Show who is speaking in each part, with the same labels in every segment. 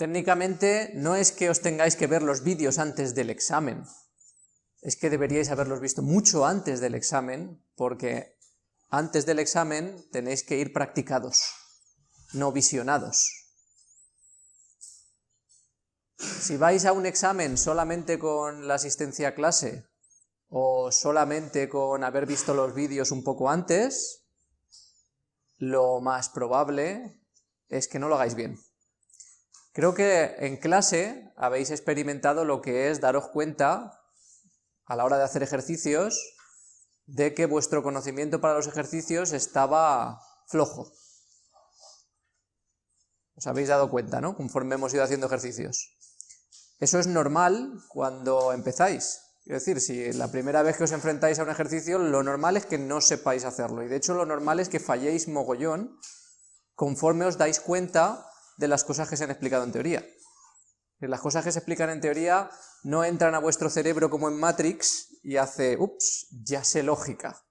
Speaker 1: Técnicamente no es que os tengáis que ver los vídeos antes del examen, es que deberíais haberlos visto mucho antes del examen, porque antes del examen tenéis que ir practicados, no visionados. Si vais a un examen solamente con la asistencia a clase, o solamente con haber visto los vídeos un poco antes, lo más probable es que no lo hagáis bien. Creo que en clase habéis experimentado lo que es daros cuenta, a la hora de hacer ejercicios, de que vuestro conocimiento para los ejercicios estaba flojo. Os habéis dado cuenta, ¿no?, conforme hemos ido haciendo ejercicios. Eso es normal cuando empezáis. Es decir, si la primera vez que os enfrentáis a un ejercicio, lo normal es que no sepáis hacerlo, y de hecho lo normal es que falléis mogollón conforme os dais cuenta de las cosas que se han explicado en teoría. Las cosas que se explican en teoría no entran a vuestro cerebro como en Matrix y hace, ups, ya sé lógica.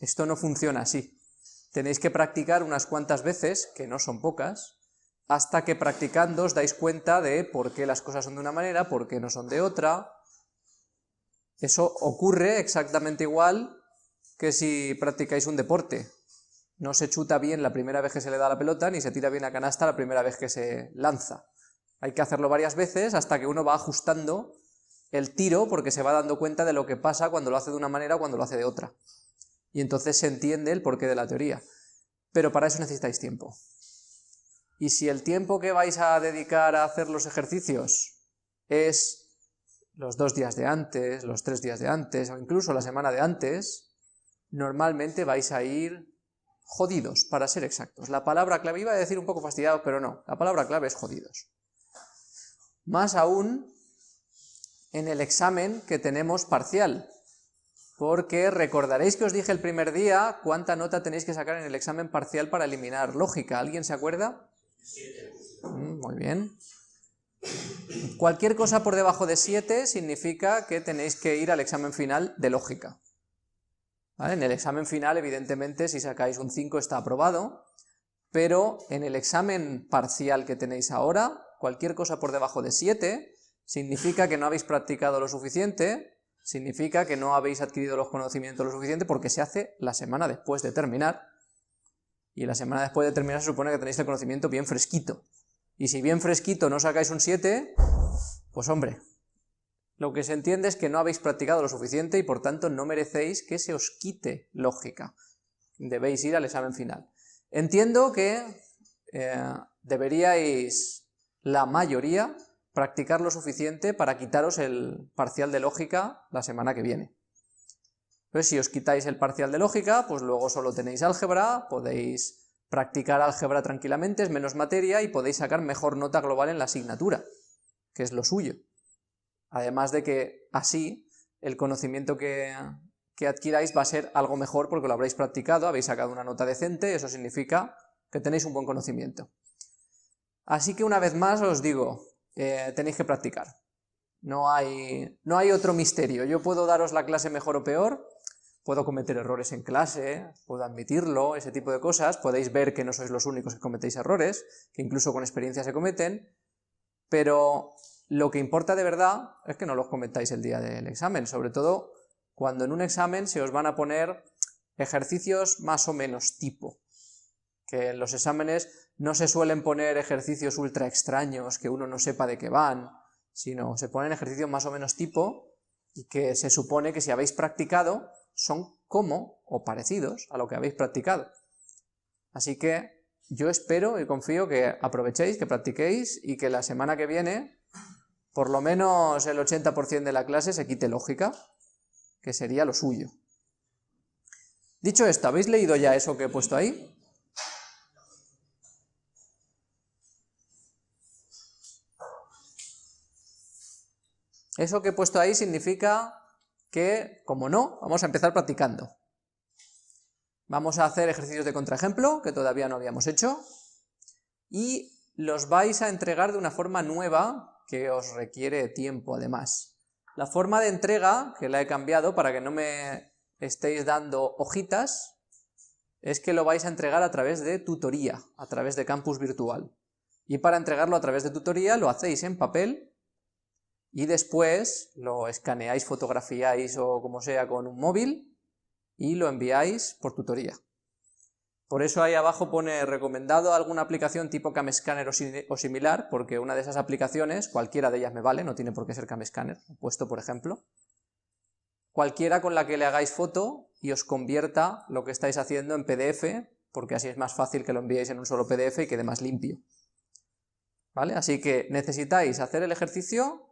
Speaker 1: Esto no funciona así. Tenéis que practicar unas cuantas veces, que no son pocas, hasta que practicando os dais cuenta de por qué las cosas son de una manera, por qué no son de otra. Eso ocurre exactamente igual que si practicáis un deporte. No se chuta bien la primera vez que se le da la pelota, ni se tira bien a canasta la primera vez que se lanza. Hay que hacerlo varias veces hasta que uno va ajustando el tiro, porque se va dando cuenta de lo que pasa cuando lo hace de una manera o cuando lo hace de otra. Y entonces se entiende el porqué de la teoría. Pero para eso necesitáis tiempo. Y si el tiempo que vais a dedicar a hacer los ejercicios es los 2 días de antes, los 3 días de antes, o incluso la semana de antes, normalmente vais a ir jodidos, para ser exactos. La palabra clave, iba a decir un poco fastidiados, pero no, la palabra clave es jodidos. Más aún en el examen que tenemos parcial, porque recordaréis que os dije el primer día cuánta nota tenéis que sacar en el examen parcial para eliminar lógica. ¿Alguien se acuerda?
Speaker 2: 7.
Speaker 1: Muy bien. Cualquier cosa por debajo de 7 significa que tenéis que ir al examen final de lógica. ¿Vale? En el examen final, evidentemente, si sacáis un 5 está aprobado, pero en el examen parcial que tenéis ahora, cualquier cosa por debajo de 7 significa que no habéis practicado lo suficiente, significa que no habéis adquirido los conocimientos lo suficiente, porque se hace la semana después de terminar, y la semana después de terminar se supone que tenéis el conocimiento bien fresquito, y si bien fresquito no sacáis un 7, pues hombre, lo que se entiende es que no habéis practicado lo suficiente y por tanto no merecéis que se os quite lógica, debéis ir al examen final. Entiendo que deberíais, la mayoría, practicar lo suficiente para quitaros el parcial de lógica la semana que viene. Entonces, si os quitáis el parcial de lógica, pues luego solo tenéis álgebra, podéis practicar álgebra tranquilamente, es menos materia y podéis sacar mejor nota global en la asignatura, que es lo suyo. Además de que así el conocimiento que adquiráis va a ser algo mejor porque lo habréis practicado, habéis sacado una nota decente, eso significa que tenéis un buen conocimiento. Así que una vez más os digo, tenéis que practicar. No hay otro misterio. Yo puedo daros la clase mejor o peor, puedo cometer errores en clase, puedo admitirlo, ese tipo de cosas, podéis ver que no sois los únicos que cometéis errores, que incluso con experiencia se cometen, pero lo que importa de verdad es que no los cometáis el día del examen, sobre todo cuando en un examen se os van a poner ejercicios más o menos tipo, que en los exámenes no se suelen poner ejercicios ultra extraños que uno no sepa de qué van, sino se ponen ejercicios más o menos tipo y que se supone que si habéis practicado son como o parecidos a lo que habéis practicado. Así que yo espero y confío que aprovechéis, que practiquéis y que la semana que viene por lo menos el 80% de la clase se quite lógica, que sería lo suyo. Dicho esto, ¿habéis leído ya eso que he puesto ahí? Eso que he puesto ahí significa que, como no, vamos a empezar practicando. Vamos a hacer ejercicios de contraejemplo, que todavía no habíamos hecho, y los vais a entregar de una forma nueva, que os requiere tiempo además. La forma de entrega, que la he cambiado para que no me estéis dando hojitas, es que lo vais a entregar a través de tutoría, a través de Campus Virtual. Y para entregarlo a través de tutoría lo hacéis en papel y después lo escaneáis, fotografiáis o como sea con un móvil y lo enviáis por tutoría. Por eso ahí abajo pone recomendado alguna aplicación tipo CamScanner o similar, porque una de esas aplicaciones, cualquiera de ellas me vale, no tiene por qué ser CamScanner, he puesto por ejemplo, cualquiera con la que le hagáis foto y os convierta lo que estáis haciendo en PDF, porque así es más fácil que lo enviéis en un solo PDF y quede más limpio. ¿Vale? Así que necesitáis hacer el ejercicio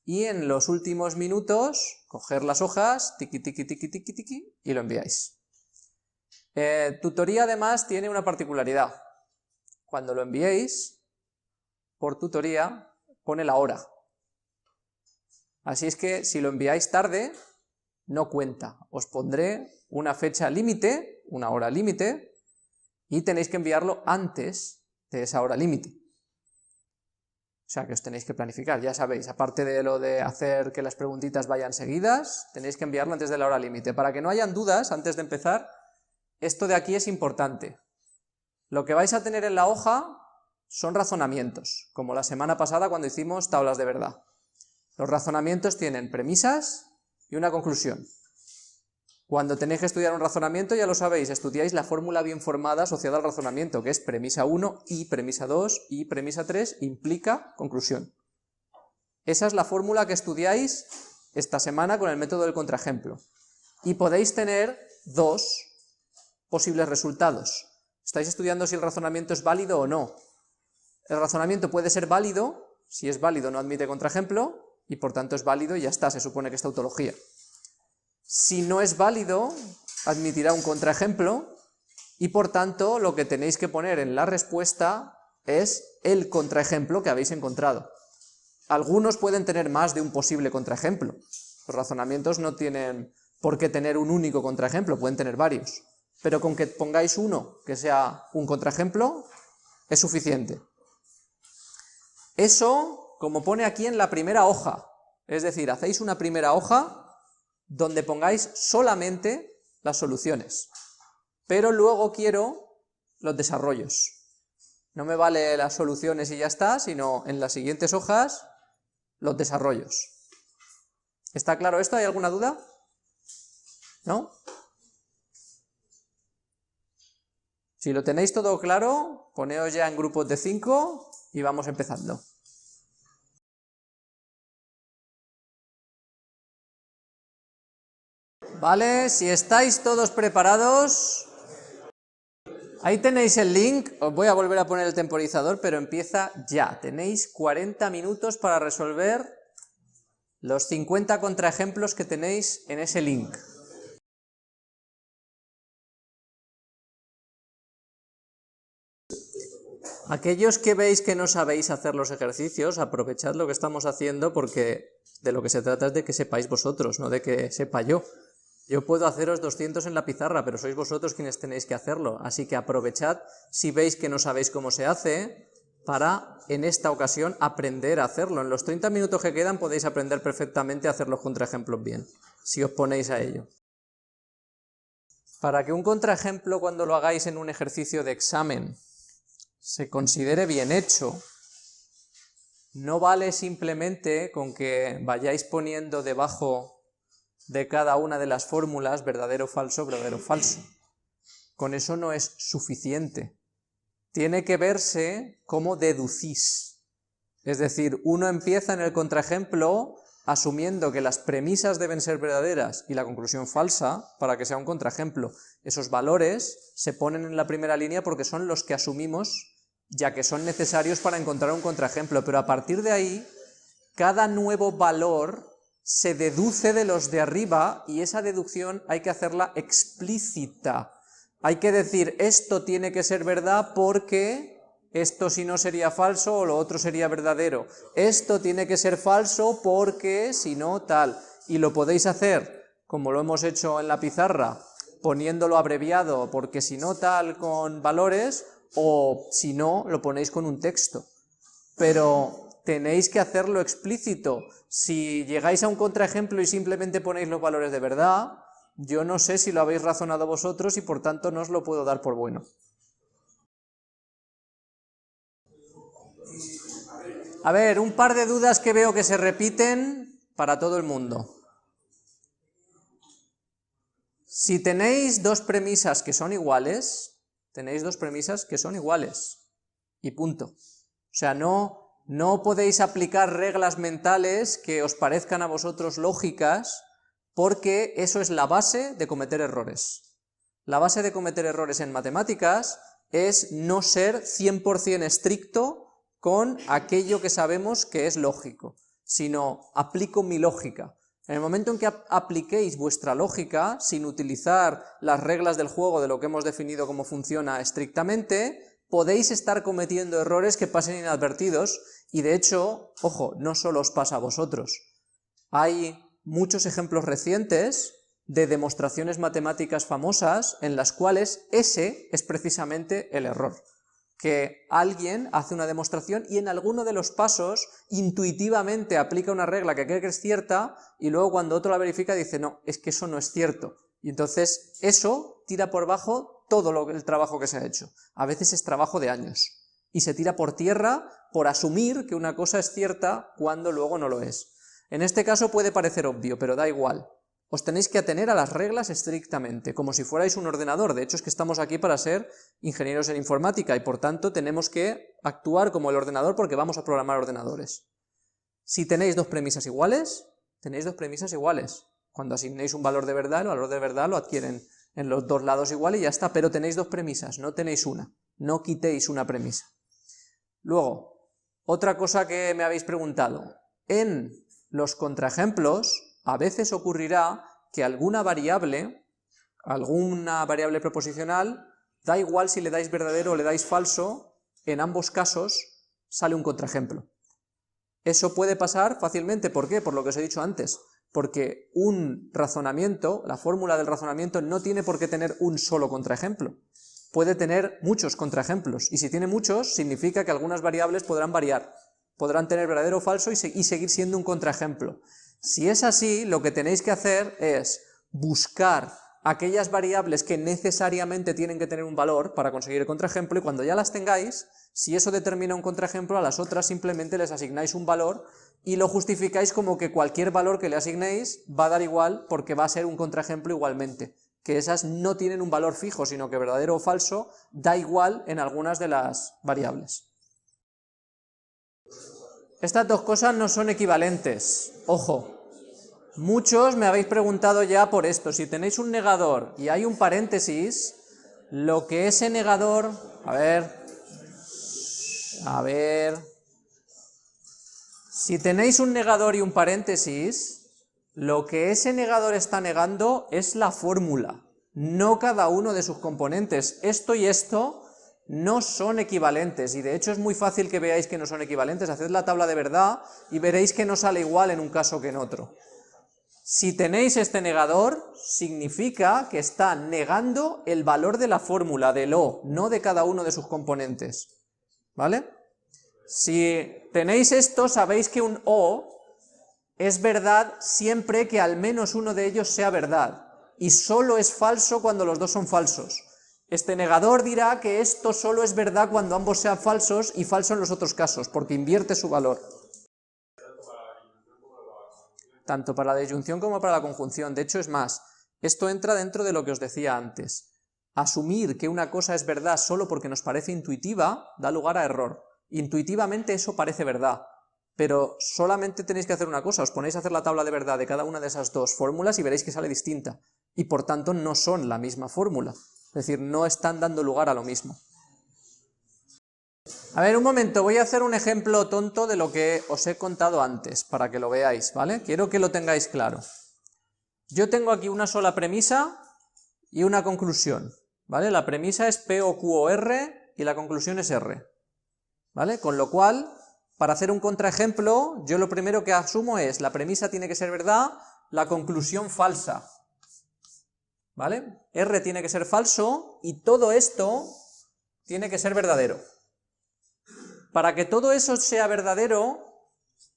Speaker 1: y en los últimos minutos coger las hojas, tiqui, tiqui, tiqui, tiqui, tiqui, y lo enviáis. Tutoría además tiene una particularidad. Cuando lo enviéis por tutoría pone la hora. Así es que si lo enviáis tarde, no cuenta. Os pondré una fecha límite, una hora límite, y tenéis que enviarlo antes de esa hora límite. O sea que os tenéis que planificar, ya sabéis, aparte de lo de hacer que las preguntitas vayan seguidas, tenéis que enviarlo antes de la hora límite. Para que no hayan dudas, antes de empezar, esto de aquí es importante. Lo que vais a tener en la hoja son razonamientos, como la semana pasada cuando hicimos tablas de verdad. Los razonamientos tienen premisas y una conclusión. Cuando tenéis que estudiar un razonamiento, ya lo sabéis, estudiáis la fórmula bien formada asociada al razonamiento, que es premisa 1 y premisa 2 y premisa 3 implica conclusión. Esa es la fórmula que estudiáis esta semana con el método del contraejemplo. Y podéis tener dos posibles resultados. Estáis estudiando si el razonamiento es válido o no. El razonamiento puede ser válido, si es válido no admite contraejemplo, y por tanto es válido y ya está, se supone que es tautología. Si no es válido, admitirá un contraejemplo, y por tanto lo que tenéis que poner en la respuesta es el contraejemplo que habéis encontrado. Algunos pueden tener más de un posible contraejemplo. Los razonamientos no tienen por qué tener un único contraejemplo, pueden tener varios. Pero con que pongáis uno que sea un contraejemplo, es suficiente. Eso, como pone aquí en la primera hoja, es decir, hacéis una primera hoja donde pongáis solamente las soluciones, pero luego quiero los desarrollos. No me vale las soluciones y ya está, sino en las siguientes hojas, los desarrollos. ¿Está claro esto? ¿Hay alguna duda? ¿No? Si lo tenéis todo claro, poneos ya en grupos de 5 y vamos empezando. Vale, si estáis todos preparados, ahí tenéis el link, os voy a volver a poner el temporizador, pero empieza ya. Tenéis 40 minutos para resolver los 50 contraejemplos que tenéis en ese link. Aquellos que veis que no sabéis hacer los ejercicios, aprovechad lo que estamos haciendo porque de lo que se trata es de que sepáis vosotros, no de que sepa yo. Yo puedo haceros 200 en la pizarra, pero sois vosotros quienes tenéis que hacerlo, así que aprovechad si veis que no sabéis cómo se hace para, en esta ocasión, aprender a hacerlo. En los 30 minutos que quedan podéis aprender perfectamente a hacer los contraejemplos bien, si os ponéis a ello. Para que un contraejemplo cuando lo hagáis en un ejercicio de examen se considere bien hecho, no vale simplemente con que vayáis poniendo debajo de cada una de las fórmulas verdadero, falso, verdadero, falso. Con eso no es suficiente. Tiene que verse cómo deducís. Es decir, uno empieza en el contraejemplo asumiendo que las premisas deben ser verdaderas y la conclusión falsa para que sea un contraejemplo. Esos valores se ponen en la primera línea porque son los que asumimos ya que son necesarios para encontrar un contraejemplo, pero a partir de ahí, cada nuevo valor se deduce de los de arriba y esa deducción hay que hacerla explícita. Hay que decir, esto tiene que ser verdad porque esto si no sería falso o lo otro sería verdadero. Esto tiene que ser falso porque si no tal. Y lo podéis hacer, como lo hemos hecho en la pizarra, poniéndolo abreviado porque si no tal con valores, o si no, lo ponéis con un texto. Pero tenéis que hacerlo explícito. Si llegáis a un contraejemplo y simplemente ponéis los valores de verdad, yo no sé si lo habéis razonado vosotros y por tanto no os lo puedo dar por bueno. A ver, un par de dudas que veo que se repiten para todo el mundo. Si tenéis dos premisas que son iguales, tenéis dos premisas que son iguales. Y punto. O sea, no podéis aplicar reglas mentales que os parezcan a vosotros lógicas, porque eso es la base de cometer errores. La base de cometer errores en matemáticas es no ser 100% estricto con aquello que sabemos que es lógico, sino aplico mi lógica. En el momento en que apliquéis vuestra lógica, sin utilizar las reglas del juego de lo que hemos definido cómo funciona estrictamente, podéis estar cometiendo errores que pasen inadvertidos, y de hecho, ojo, no solo os pasa a vosotros. Hay muchos ejemplos recientes de demostraciones matemáticas famosas en las cuales ese es precisamente el error. Que alguien hace una demostración y en alguno de los pasos intuitivamente aplica una regla que cree que es cierta y luego cuando otro la verifica dice no, es que eso no es cierto. Y entonces eso tira por bajo todo el trabajo que se ha hecho. A veces es trabajo de años. Y se tira por tierra por asumir que una cosa es cierta cuando luego no lo es. En este caso puede parecer obvio, pero da igual. Os tenéis que atener a las reglas estrictamente, como si fuerais un ordenador. De hecho, es que estamos aquí para ser ingenieros en informática y por tanto tenemos que actuar como el ordenador porque vamos a programar ordenadores. Si tenéis dos premisas iguales, tenéis dos premisas iguales. Cuando asignéis un valor de verdad, el valor de verdad lo adquieren en los dos lados igual y ya está, pero tenéis dos premisas, no tenéis una. No quitéis una premisa. Luego, otra cosa que me habéis preguntado. En los contraejemplos, a veces ocurrirá que alguna variable proposicional, da igual si le dais verdadero o le dais falso, en ambos casos sale un contraejemplo. Eso puede pasar fácilmente, ¿por qué? Por lo que os he dicho antes, porque un razonamiento, la fórmula del razonamiento no tiene por qué tener un solo contraejemplo, puede tener muchos contraejemplos, y si tiene muchos, significa que algunas variables podrán variar, podrán tener verdadero o falso y seguir siendo un contraejemplo. Si es así, lo que tenéis que hacer es buscar aquellas variables que necesariamente tienen que tener un valor para conseguir el contraejemplo, y cuando ya las tengáis, si eso determina un contraejemplo, a las otras simplemente les asignáis un valor y lo justificáis como que cualquier valor que le asignéis va a dar igual porque va a ser un contraejemplo igualmente, que esas no tienen un valor fijo, sino que verdadero o falso da igual en algunas de las variables. Estas dos cosas no son equivalentes, ojo. Muchos me habéis preguntado ya por esto, si tenéis un negador y hay un paréntesis, lo que ese negador, a ver, si tenéis un negador y un paréntesis, lo que ese negador está negando es la fórmula, no cada uno de sus componentes. Esto y esto no son equivalentes, y de hecho es muy fácil que veáis que no son equivalentes. Haced la tabla de verdad y veréis que no sale igual en un caso que en otro. Si tenéis este negador, significa que está negando el valor de la fórmula, del O, no de cada uno de sus componentes, ¿vale? Si tenéis esto, sabéis que un O es verdad siempre que al menos uno de ellos sea verdad, y solo es falso cuando los dos son falsos. Este negador dirá que esto solo es verdad cuando ambos sean falsos y falso en los otros casos, porque invierte su valor. Tanto para la disyunción como para la conjunción. De hecho, es más, esto entra dentro de lo que os decía antes. Asumir que una cosa es verdad solo porque nos parece intuitiva da lugar a error. Intuitivamente eso parece verdad, pero solamente tenéis que hacer una cosa, os ponéis a hacer la tabla de verdad de cada una de esas dos fórmulas y veréis que sale distinta, y por tanto no son la misma fórmula, es decir, no están dando lugar a lo mismo. A ver, un momento, voy a hacer un ejemplo tonto de lo que os he contado antes, para que lo veáis, ¿vale? Quiero que lo tengáis claro. Yo tengo aquí una sola premisa y una conclusión, ¿vale? La premisa es P o Q o R y la conclusión es R, ¿vale? Con lo cual, para hacer un contraejemplo, yo lo primero que asumo es la premisa tiene que ser verdad, la conclusión falsa, ¿vale? R tiene que ser falso y todo esto tiene que ser verdadero. Para que todo eso sea verdadero,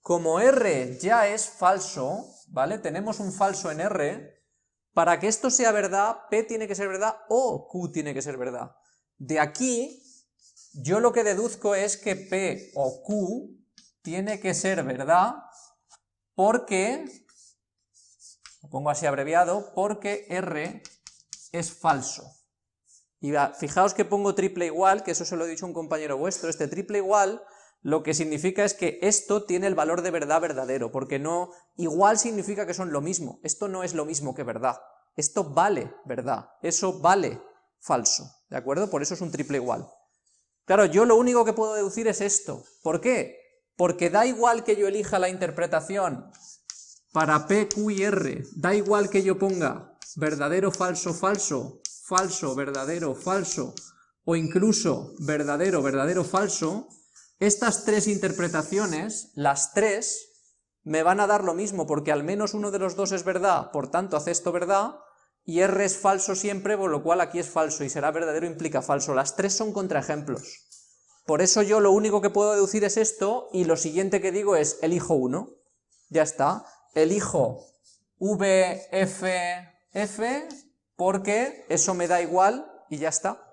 Speaker 1: como R ya es falso, ¿vale? Tenemos un falso en R, para que esto sea verdad, P tiene que ser verdad o Q tiene que ser verdad. De aquí, yo lo que deduzco es que P o Q tiene que ser verdad porque, lo pongo así abreviado, porque R es falso. Y fijaos que pongo triple igual, que eso se lo he dicho a un compañero vuestro, este triple igual lo que significa es que esto tiene el valor de verdad verdadero, porque no, igual significa que son lo mismo, esto no es lo mismo que verdad, esto vale verdad, eso vale falso, ¿de acuerdo? Por eso es un triple igual. Claro, yo lo único que puedo deducir es esto, ¿por qué? Porque da igual que yo elija la interpretación para P, Q y R, da igual que yo ponga verdadero, falso, falso, falso, verdadero, falso, o incluso verdadero, verdadero, falso, estas tres interpretaciones, las tres, me van a dar lo mismo, porque al menos uno de los dos es verdad, por tanto acepto verdad, y R es falso siempre, por lo cual aquí es falso, y será verdadero implica falso. Las tres son contraejemplos. Por eso yo lo único que puedo deducir es esto, y lo siguiente que digo es, elijo uno. Ya está. Elijo V, F, F, porque eso me da igual, y ya está.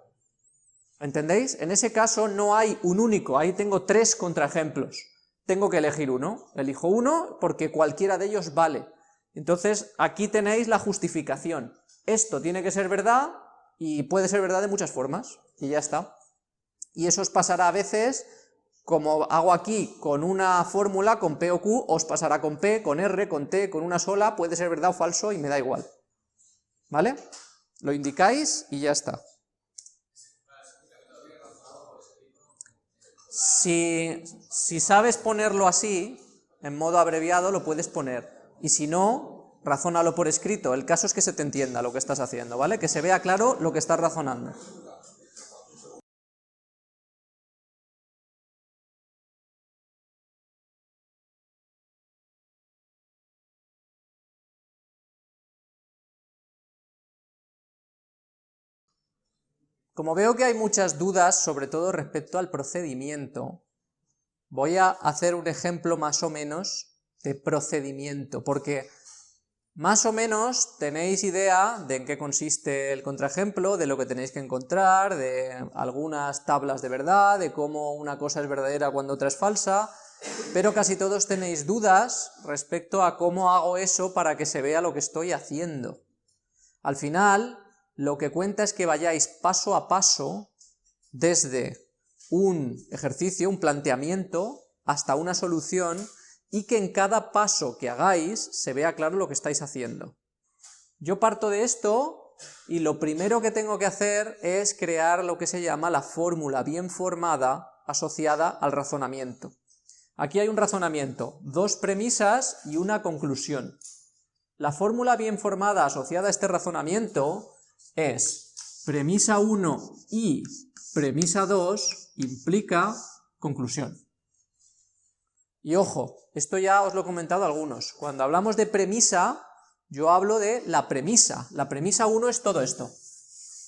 Speaker 1: ¿Entendéis? En ese caso no hay un único, ahí tengo tres contraejemplos. Tengo que elegir uno. Elijo uno porque cualquiera de ellos vale. Entonces, aquí tenéis la justificación. Esto tiene que ser verdad, y puede ser verdad de muchas formas, y ya está. Y eso os pasará a veces, como hago aquí con una fórmula, con P o Q, os pasará con P, con R, con T, con una sola, puede ser verdad o falso, y me da igual. ¿Vale? Lo indicáis y ya está. Si sabes ponerlo así, en modo abreviado, lo puedes poner. Y si no, razónalo por escrito. El caso es que se te entienda lo que estás haciendo, ¿vale? Que se vea claro lo que estás razonando. Como veo que hay muchas dudas, sobre todo respecto al procedimiento, voy a hacer un ejemplo más o menos de procedimiento, porque más o menos tenéis idea de en qué consiste el contraejemplo, de lo que tenéis que encontrar, de algunas tablas de verdad, de cómo una cosa es verdadera cuando otra es falsa, pero casi todos tenéis dudas respecto a cómo hago eso para que se vea lo que estoy haciendo. Al final, lo que cuenta es que vayáis paso a paso desde un ejercicio, un planteamiento, hasta una solución, y que en cada paso que hagáis se vea claro lo que estáis haciendo. Yo parto de esto, y lo primero que tengo que hacer es crear lo que se llama la fórmula bien formada asociada al razonamiento. Aquí hay un razonamiento, dos premisas y una conclusión. La fórmula bien formada asociada a este razonamiento es premisa 1 y premisa 2 implica conclusión. Y ojo, esto ya os lo he comentado a algunos, cuando hablamos de premisa, yo hablo de la premisa 1 es todo esto,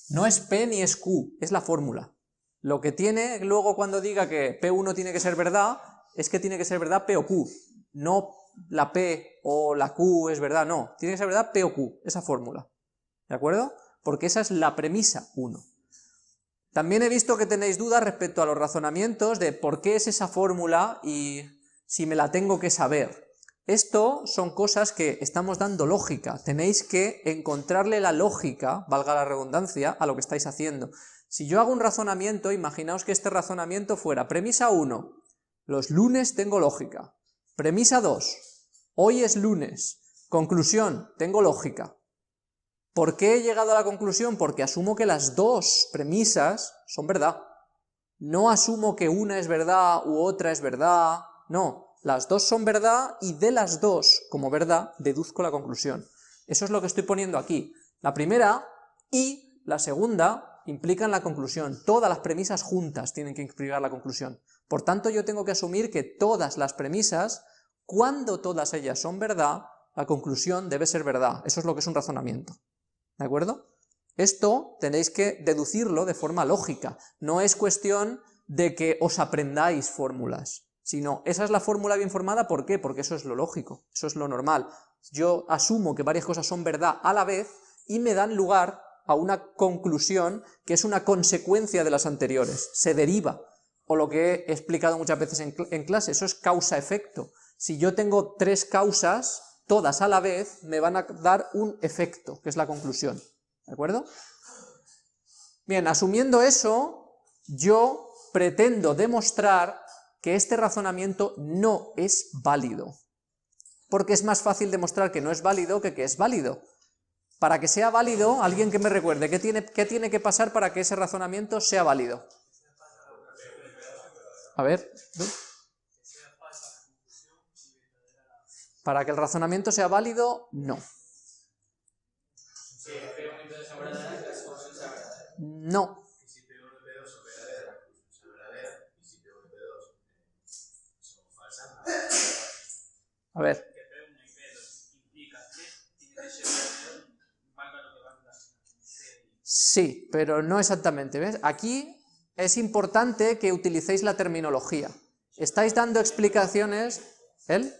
Speaker 1: no es P ni es Q, es la fórmula. Lo que tiene luego cuando diga que P1 tiene que ser verdad, es que tiene que ser verdad P o Q, no la P o la Q es verdad, no, tiene que ser verdad P o Q, esa fórmula, ¿de acuerdo? Porque esa es la premisa 1. También he visto que tenéis dudas respecto a los razonamientos de por qué es esa fórmula y si me la tengo que saber. Esto son cosas que estamos dando lógica, tenéis que encontrarle la lógica, valga la redundancia, a lo que estáis haciendo. Si yo hago un razonamiento, imaginaos que este razonamiento fuera premisa 1, los lunes tengo lógica. Premisa 2, hoy es lunes. Conclusión, tengo lógica. ¿Por qué he llegado a la conclusión? Porque asumo que las dos premisas son verdad. No asumo que una es verdad u otra es verdad, no. Las dos son verdad y de las dos, como verdad, deduzco la conclusión. Eso es lo que estoy poniendo aquí. La primera y la segunda implican la conclusión. Todas las premisas juntas tienen que implicar la conclusión. Por tanto, yo tengo que asumir que todas las premisas, cuando todas ellas son verdad, la conclusión debe ser verdad. Eso es lo que es un razonamiento. ¿De acuerdo? Esto tenéis que deducirlo de forma lógica. No es cuestión de que os aprendáis fórmulas, sino esa es la fórmula bien formada. ¿Por qué? Porque eso es lo lógico, eso es lo normal. Yo asumo que varias cosas son verdad a la vez y me dan lugar a una conclusión que es una consecuencia de las anteriores, se deriva. o lo que he explicado muchas veces en clase, eso es causa-efecto. Si yo tengo tres causas, todas a la vez, me van a dar un efecto, que es la conclusión, ¿de acuerdo? Bien, asumiendo eso, yo pretendo demostrar que este razonamiento no es válido, porque es más fácil demostrar que no es válido que es válido. Para que sea válido, alguien que me recuerde, ¿qué tiene que pasar para que ese razonamiento sea válido? A ver, para que el razonamiento sea válido, no. No. A ver. Sí, pero no exactamente, ¿ves? Aquí es importante que utilicéis la terminología. Estáis dando explicaciones... ¿El?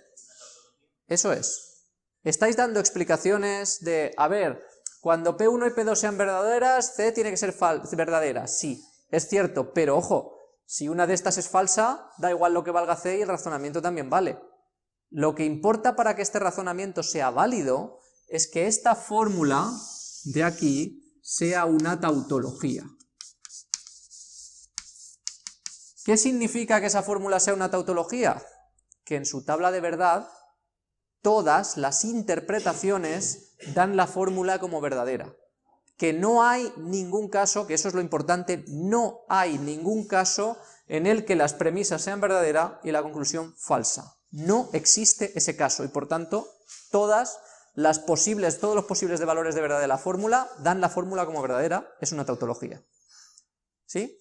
Speaker 1: Eso es. Estáis dando explicaciones de, a ver, cuando P1 y P2 sean verdaderas, C tiene que ser verdadera. Sí, es cierto, pero ojo, si una de estas es falsa, da igual lo que valga C y el razonamiento también vale. Lo que importa para que este razonamiento sea válido es que esta fórmula de aquí sea una tautología. ¿Qué significa que esa fórmula sea una tautología? Que en su tabla de verdad todas las interpretaciones dan la fórmula como verdadera. Que no hay ningún caso, que eso es lo importante, no hay ningún caso en el que las premisas sean verdaderas y la conclusión falsa. No existe ese caso y por tanto todos los posibles de valores de verdad de la fórmula dan la fórmula como verdadera, es una tautología. ¿Sí?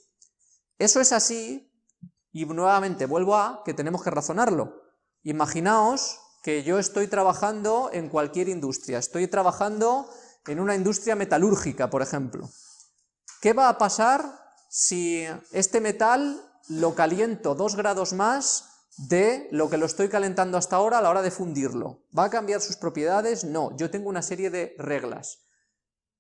Speaker 1: Eso es así y nuevamente vuelvo a que tenemos que razonarlo. Imaginaos que yo estoy trabajando en cualquier industria, estoy trabajando en una industria metalúrgica, por ejemplo. ¿Qué va a pasar si este metal lo caliento 2 grados más de lo que lo estoy calentando hasta ahora a la hora de fundirlo? ¿Va a cambiar sus propiedades? No, yo tengo una serie de reglas.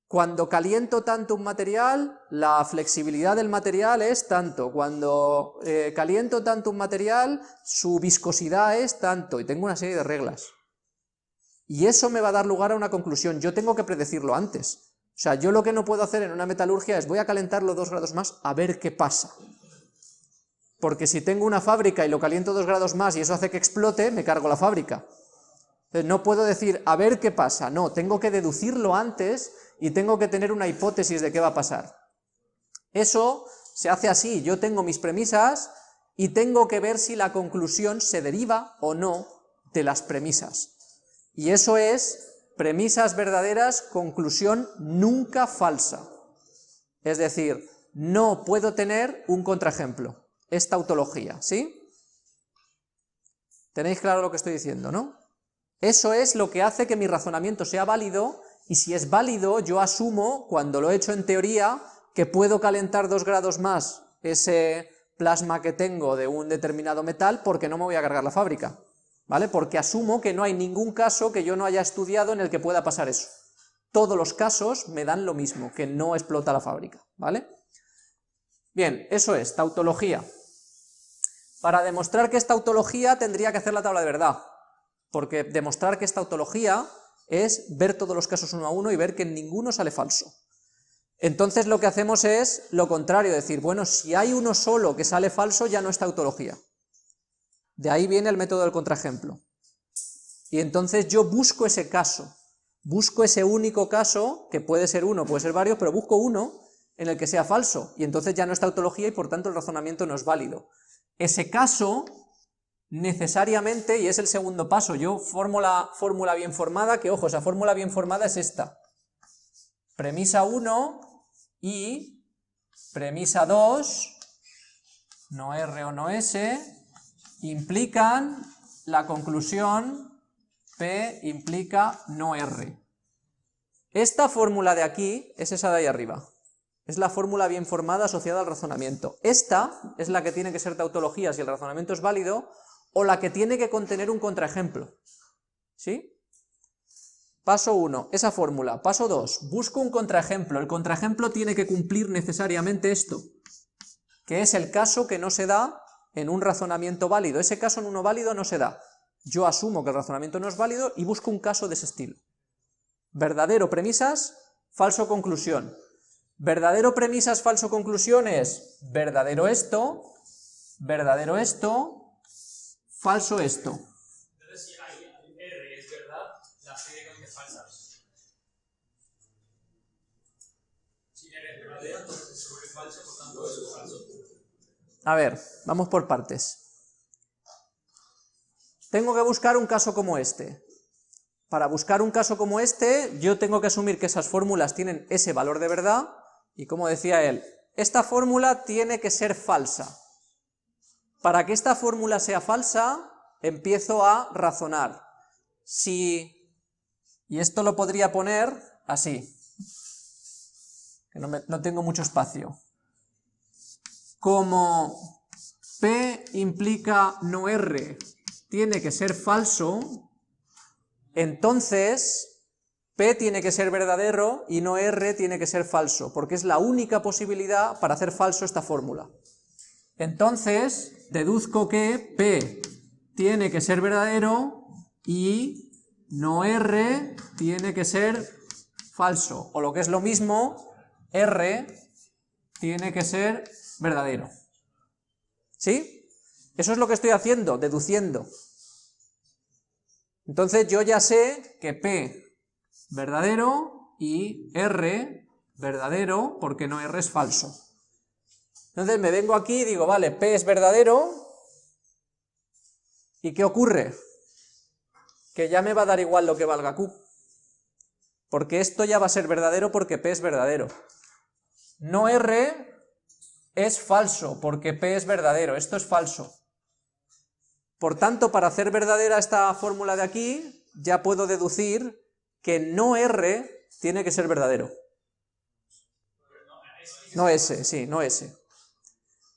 Speaker 1: Cuando caliento tanto un material, la flexibilidad del material es tanto. Cuando caliento tanto un material, su viscosidad es tanto. Y tengo una serie de reglas. Y eso me va a dar lugar a una conclusión. Yo tengo que predecirlo antes. O sea, yo lo que no puedo hacer en una metalurgia es voy a calentarlo 2 grados más a ver qué pasa. Porque si tengo una fábrica y lo caliento 2 grados más y eso hace que explote, me cargo la fábrica. Entonces no puedo decir a ver qué pasa. No, tengo que deducirlo antes y tengo que tener una hipótesis de qué va a pasar. Eso se hace así, yo tengo mis premisas y tengo que ver si la conclusión se deriva o no de las premisas. Y eso es premisas verdaderas, conclusión nunca falsa. Es decir, no puedo tener un contraejemplo. Es tautología, ¿sí? ¿Tenéis claro lo que estoy diciendo, no? Eso es lo que hace que mi razonamiento sea válido. Y si es válido, yo asumo, cuando lo he hecho en teoría, que puedo calentar 2 grados más ese plasma que tengo de un determinado metal porque no me voy a cargar la fábrica, ¿vale? Porque asumo que no hay ningún caso que yo no haya estudiado en el que pueda pasar eso. Todos los casos me dan lo mismo, que no explota la fábrica, ¿vale? Bien, eso es, tautología. Para demostrar que es tautología tendría que hacer la tabla de verdad, porque demostrar que es tautología es ver todos los casos uno a uno y ver que en ninguno sale falso. Entonces lo que hacemos es lo contrario, decir, bueno, si hay uno solo que sale falso ya no es tautología. De ahí viene el método del contraejemplo. Y entonces yo busco ese caso, busco ese único caso, que puede ser uno, puede ser varios, pero busco uno en el que sea falso, y entonces ya no es tautología y por tanto el razonamiento no es válido. Ese caso necesariamente, y es el segundo paso, yo formo la fórmula bien formada, que ojo, esa fórmula bien formada es esta. Premisa 1 y premisa 2, no R o no S, implican la conclusión P implica no R. Esta fórmula de aquí es esa de ahí arriba. Es la fórmula bien formada asociada al razonamiento. Esta es la que tiene que ser tautología si el razonamiento es válido, o la que tiene que contener un contraejemplo. ¿Sí? Paso 1, esa fórmula. Paso 2, busco un contraejemplo. El contraejemplo tiene que cumplir necesariamente esto. que es el caso que no se da en un razonamiento válido. Ese caso en uno válido no se da. Yo asumo que el razonamiento no es válido y busco un caso de ese estilo. Verdadero premisas, falso conclusión. Verdadero premisas, falso conclusión es verdadero esto, falso esto.
Speaker 2: Entonces, si ahí R es verdad, la C tiene que es falsa. Si R es verdadero, entonces se vuelve falso, por tanto eso es falso.
Speaker 1: A ver, vamos por partes. Tengo que buscar un caso como este. Para buscar un caso como este, yo tengo que asumir que esas fórmulas tienen ese valor de verdad, y como decía él, esta fórmula tiene que ser falsa. Para que esta fórmula sea falsa, empiezo a razonar. Si, y esto lo podría poner así, que no tengo mucho espacio. Como P implica no R tiene que ser falso, entonces P tiene que ser verdadero y no R tiene que ser falso, porque es la única posibilidad para hacer falso esta fórmula. Entonces, deduzco que P tiene que ser verdadero y no R tiene que ser falso, o lo que es lo mismo, R tiene que ser verdadero. ¿Sí? Eso es lo que estoy haciendo, deduciendo. Entonces yo ya sé que P verdadero y R verdadero, porque no R es falso. Entonces me vengo aquí y digo, vale, P es verdadero, ¿y qué ocurre? Que ya me va a dar igual lo que valga Q, porque esto ya va a ser verdadero porque P es verdadero. No R es falso, porque P es verdadero, esto es falso. Por tanto, para hacer verdadera esta fórmula de aquí, ya puedo deducir que no R tiene que ser verdadero. No S, sí, no S.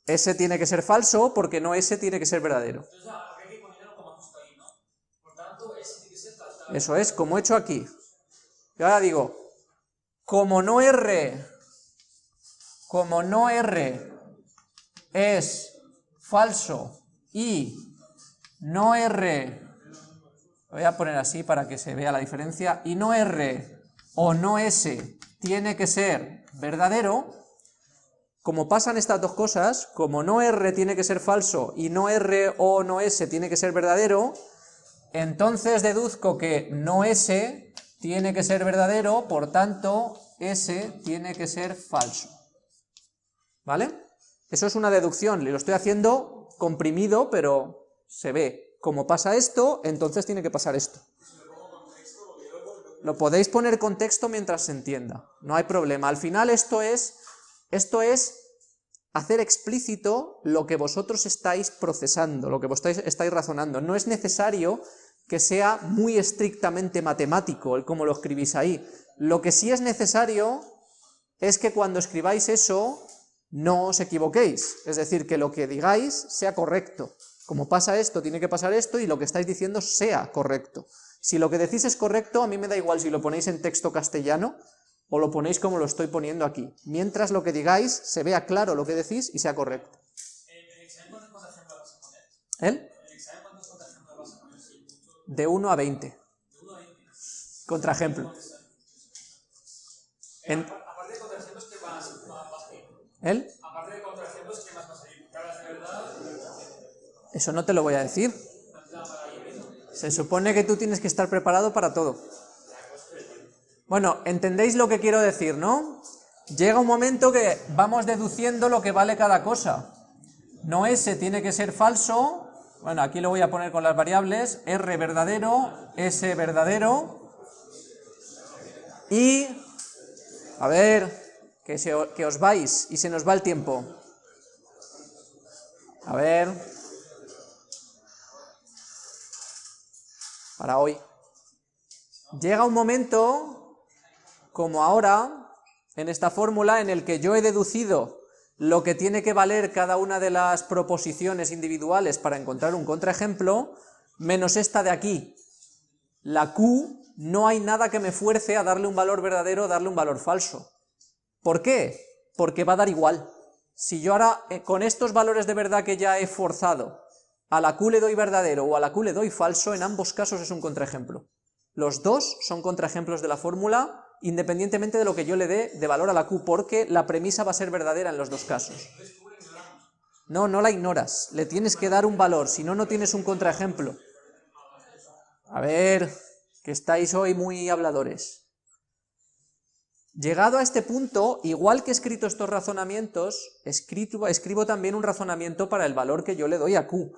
Speaker 1: S tiene que ser falso porque no S tiene que ser verdadero.
Speaker 2: Entonces, habría que ponerlo como justo ahí, ¿no? Por tanto, S tiene que ser falso.
Speaker 1: Eso es, como he hecho aquí. Y ahora digo, como no R es falso y no R, lo voy a poner así para que se vea la diferencia, y no R o no S tiene que ser verdadero, como pasan estas dos cosas, como no R tiene que ser falso y no R o no S tiene que ser verdadero, entonces deduzco que no S tiene que ser verdadero, por tanto S tiene que ser falso. ¿Vale? Eso es una deducción, lo estoy haciendo comprimido, pero se ve. Como pasa esto, entonces tiene que pasar esto. Lo podéis poner contexto mientras se entienda, no hay problema. Al final esto es hacer explícito lo que vosotros estáis procesando, lo que vosotros estáis razonando. No es necesario que sea muy estrictamente matemático el cómo lo escribís ahí. Lo que sí es necesario es que cuando escribáis eso no os equivoquéis, es decir, que lo que digáis sea correcto. Como pasa esto, tiene que pasar esto, y lo que estáis diciendo sea correcto. Si lo que decís es correcto, a mí me da igual si lo ponéis en texto castellano o lo ponéis como lo estoy poniendo aquí, mientras lo que digáis se vea claro lo que decís y sea correcto.
Speaker 2: ¿El examen cuántos contraejemplos vas a poner?
Speaker 1: ¿El?
Speaker 2: ¿El examen cuántos contraejemplos vas a poner?
Speaker 1: De 1 a 20.
Speaker 2: ¿De 1 a 20?
Speaker 1: Contraejemplo.
Speaker 2: Aparte de contraejemplos, ¿qué más vas a ir?
Speaker 1: ¿El?
Speaker 2: Aparte de contraejemplos, ¿qué más vas a ir? ¿Caras de verdad?
Speaker 1: Eso no te lo voy a decir. Se supone que tú tienes que estar preparado para todo. Bueno, ¿entendéis lo que quiero decir, no? Llega un momento que vamos deduciendo lo que vale cada cosa. No S tiene que ser falso, bueno, aquí lo voy a poner con las variables, R verdadero, S verdadero, y, a ver, que os vais y se nos va el tiempo. A ver, para hoy. Llega un momento, como ahora, en esta fórmula, en el que yo he deducido lo que tiene que valer cada una de las proposiciones individuales para encontrar un contraejemplo, menos esta de aquí. La Q, no hay nada que me fuerce a darle un valor verdadero o darle un valor falso. ¿Por qué? Porque va a dar igual. Si yo ahora, con estos valores de verdad que ya he forzado, a la Q le doy verdadero o a la Q le doy falso, en ambos casos es un contraejemplo. Los dos son contraejemplos de la fórmula, independientemente de lo que yo le dé de valor a la Q, porque la premisa va a ser verdadera en los dos casos. No, no la ignoras, le tienes que dar un valor, si no, no tienes un contraejemplo. A ver, que estáis hoy muy habladores. Llegado a este punto, igual que he escrito estos razonamientos, escribo también un razonamiento para el valor que yo le doy a Q.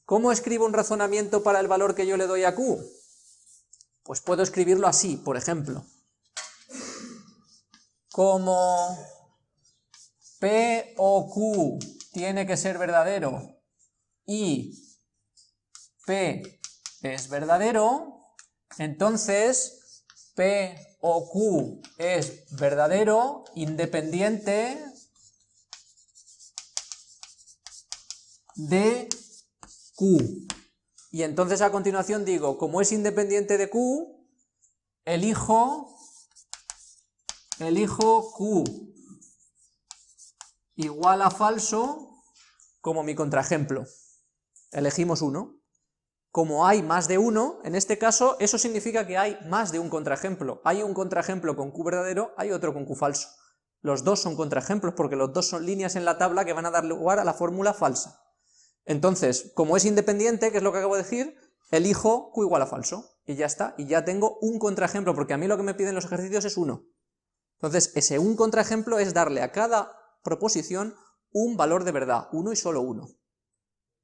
Speaker 1: ¿Cómo escribo un razonamiento para el valor que yo le doy a Q? Pues puedo escribirlo así, por ejemplo. Como P o Q tiene que ser verdadero y P es verdadero, entonces P o Q es verdadero independiente de Q. Y entonces a continuación digo, como es independiente de Q, elijo Q igual a falso como mi contraejemplo. Elegimos uno. Como hay más de uno, en este caso, eso significa que hay más de un contraejemplo. Hay un contraejemplo con Q verdadero, hay otro con Q falso. Los dos son contraejemplos porque los dos son líneas en la tabla que van a dar lugar a la fórmula falsa. Entonces, como es independiente, que es lo que acabo de decir, elijo Q igual a falso. Y ya está, y ya tengo un contraejemplo, porque a mí lo que me piden los ejercicios es uno. Entonces, ese un contraejemplo es darle a cada proposición un valor de verdad, uno y solo uno.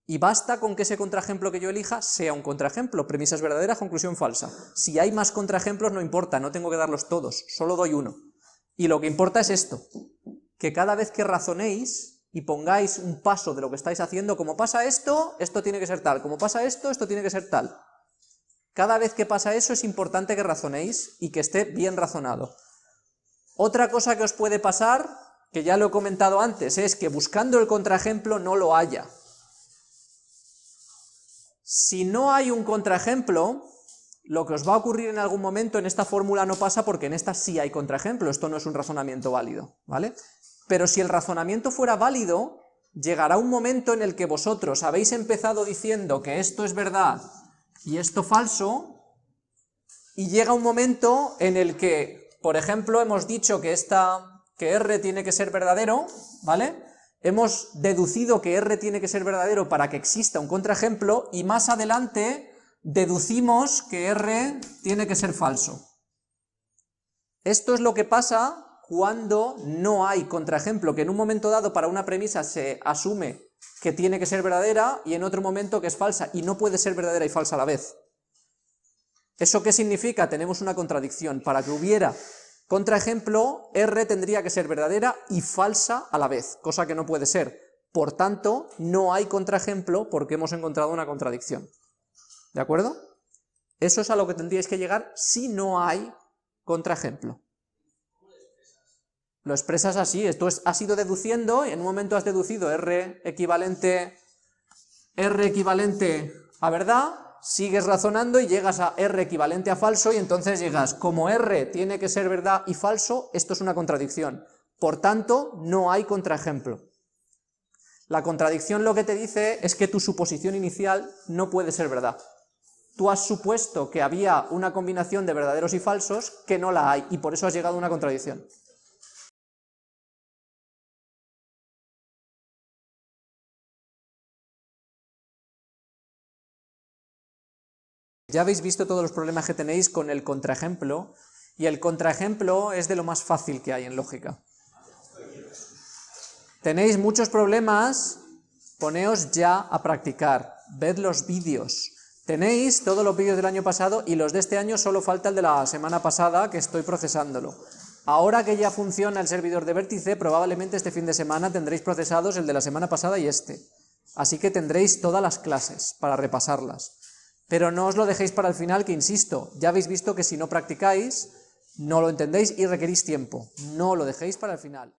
Speaker 1: Y basta con que ese contraejemplo que yo elija sea un contraejemplo, premisas verdaderas, conclusión falsa. Si hay más contraejemplos no importa, no tengo que darlos todos, solo doy uno. Y lo que importa es esto, que cada vez que razonéis y pongáis un paso de lo que estáis haciendo, como pasa esto, esto tiene que ser tal, como pasa esto, esto tiene que ser tal. Cada vez que pasa eso es importante que razonéis y que esté bien razonado. Otra cosa que os puede pasar, que ya lo he comentado antes, es que buscando el contraejemplo no lo haya. Si no hay un contraejemplo, lo que os va a ocurrir en algún momento, en esta fórmula no pasa porque en esta sí hay contraejemplo, esto no es un razonamiento válido, ¿vale? Pero si el razonamiento fuera válido, llegará un momento en el que vosotros habéis empezado diciendo que esto es verdad y esto falso, y llega un momento en el que, por ejemplo, hemos dicho que R tiene que ser verdadero, ¿vale? Hemos deducido que R tiene que ser verdadero para que exista un contraejemplo, y más adelante deducimos que R tiene que ser falso. Esto es lo que pasa cuando no hay contraejemplo, que en un momento dado para una premisa se asume que tiene que ser verdadera y en otro momento que es falsa, y no puede ser verdadera y falsa a la vez. ¿Eso qué significa? Tenemos una contradicción. Para que hubiera contraejemplo, R tendría que ser verdadera y falsa a la vez, cosa que no puede ser. Por tanto, no hay contraejemplo porque hemos encontrado una contradicción. ¿De acuerdo? Eso es a lo que tendríais que llegar si no hay contraejemplo. Lo expresas así, esto has ido deduciendo, y en un momento has deducido R equivalente a verdad, sigues razonando y llegas a R equivalente a falso, y entonces llegas, como R tiene que ser verdad y falso, esto es una contradicción, por tanto no hay contraejemplo. La contradicción lo que te dice es que tu suposición inicial no puede ser verdad. Tú has supuesto que había una combinación de verdaderos y falsos que no la hay, y por eso has llegado a una contradicción. Ya habéis visto todos los problemas que tenéis con el contraejemplo, y el contraejemplo es de lo más fácil que hay en lógica. Tenéis muchos problemas, poneos ya a practicar, ved los vídeos. Tenéis todos los vídeos del año pasado y los de este año solo falta el de la semana pasada, que estoy procesándolo. Ahora que ya funciona el servidor de Vértice, probablemente este fin de semana tendréis procesados el de la semana pasada y este. Así que tendréis todas las clases para repasarlas. Pero no os lo dejéis para el final, que insisto, ya habéis visto que si no practicáis, no lo entendéis y requerís tiempo. No lo dejéis para el final.